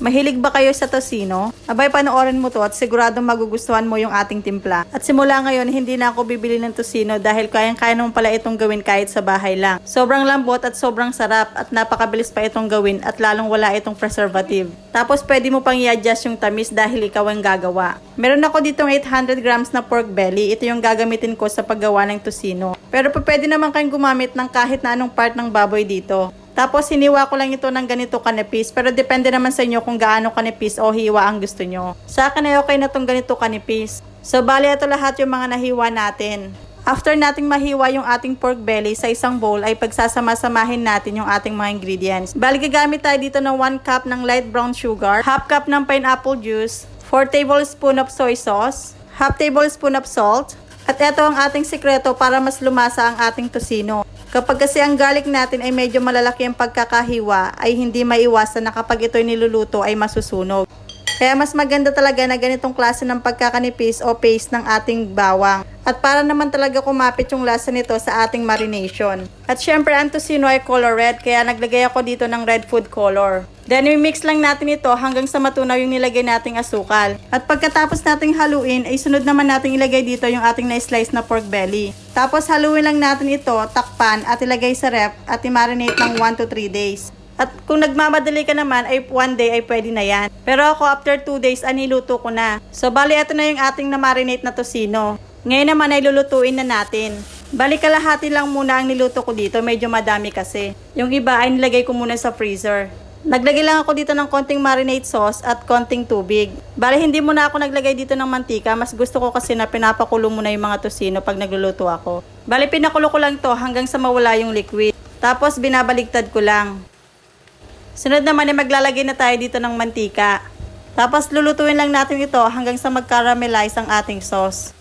Mahilig ba kayo sa tocino? Abay, panoorin mo to at siguradong magugustuhan mo yung ating timpla. At simula ngayon, hindi na ako bibili ng tocino dahil kayang-kaya naman pala itong gawin kahit sa bahay lang. Sobrang lambot at sobrang sarap at napakabilis pa itong gawin at lalong wala itong preservative. Tapos pwede mo pang i-adjust yung tamis dahil ikaw ang gagawa. Meron ako ditong 800 grams na pork belly. Ito yung gagamitin ko sa paggawa ng tocino. Pero pwede naman kayong gumamit ng kahit na anong part ng baboy dito. Tapos hiniwa ko lang ito ng ganito kanipis, pero depende naman sa inyo kung gaano kanipis o hiwa ang gusto nyo. Sa akin ay okay na itong ganito kanipis. So bali ito lahat yung mga nahiwa natin. After nating mahiwa yung ating pork belly sa isang bowl ay pagsasama-samahin natin yung ating mga ingredients. Bali gagamit tayo dito ng 1 cup ng light brown sugar, half cup ng pineapple juice, 4 tablespoon of soy sauce, half tablespoon of salt, at ito ang ating sikreto para mas lumasa ang ating tocino. Kapag kasi ang garlic natin ay medyo malalaki ang pagkakahiwa, ay hindi maiwasan na kapag ito'y niluluto ay masusunog. Kaya mas maganda talaga na ganitong klase ng pagkakanipis o paste ng ating bawang. At para naman talaga kumapit yung lasa nito sa ating marination. At syempre ang tocino ay color red, kaya naglagay ako dito ng red food color. Then i-mix lang natin ito hanggang sa matunaw yung nilagay nating asukal. At pagkatapos nating haluin, ay sunod naman nating ilagay dito yung ating na-slice na pork belly. Tapos haluin lang natin ito, takpan at ilagay sa ref at i-marinate ng 1 to 3 days. At kung nagmamadali ka naman ay 1 day ay pwede na yan. Pero ako after 2 days aniluto ko na. So bali ito na yung ating na-marinate na tocino. Ngayon naman ay lulutuin na natin. Bali kalahati lang muna ang niluto ko dito, medyo madami kasi. Yung iba ay nilagay ko muna sa freezer. Naglagay lang ako dito ng konting marinade sauce at konting tubig. Bali hindi muna ako naglagay dito ng mantika, mas gusto ko kasi na pinapakulo muna yung mga tocino pag nagluluto ako. Bali pinakulo ko lang to hanggang sa mawala yung liquid. Tapos binabaligtad ko lang. Sunod naman ay maglalagay na tayo dito ng mantika. Tapos lulutuin lang natin ito hanggang sa mag-caramelize ang ating sauce.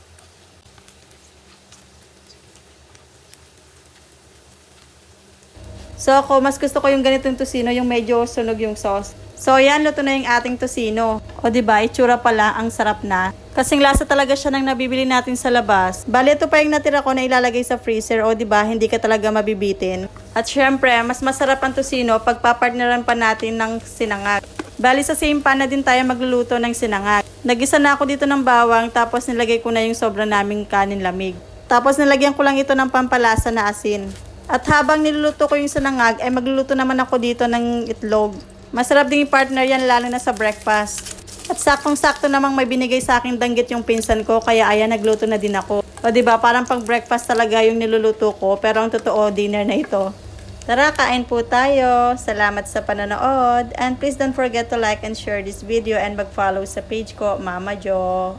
So ako, mas gusto ko yung ganitong tocino, yung medyo sunog yung sauce. So yan, luto na yung ating tocino. O diba, itsura pala, ang sarap na. Kasing lasa talaga siya ng nabibili natin sa labas. Bali, ito pa yung natira ko na ilalagay sa freezer. O diba, hindi ka talaga mabibitin. At syempre, mas masarap ang tocino pag papartneran pa natin ng sinangag. Bali, sa same pan na din tayo magluluto ng sinangag. Nagisa na ako dito ng bawang, tapos nilagay ko na yung sobra naming kanin lamig. Tapos nilagyan ko lang ito ng pampalasa na asin. At habang niluluto ko yung sinangag, ay magluluto naman ako dito ng itlog. Masarap din yung partner yan, lalo na sa breakfast. At saktong-sakto namang may binigay sa akin danggit yung pinsan ko, kaya ayan, nagluto na din ako. O diba, parang pang breakfast talaga yung niluluto ko, pero ang totoo, dinner na ito. Tara, kain po tayo. Salamat sa panonood. And please don't forget to like and share this video and mag-follow sa page ko, Mama Jo.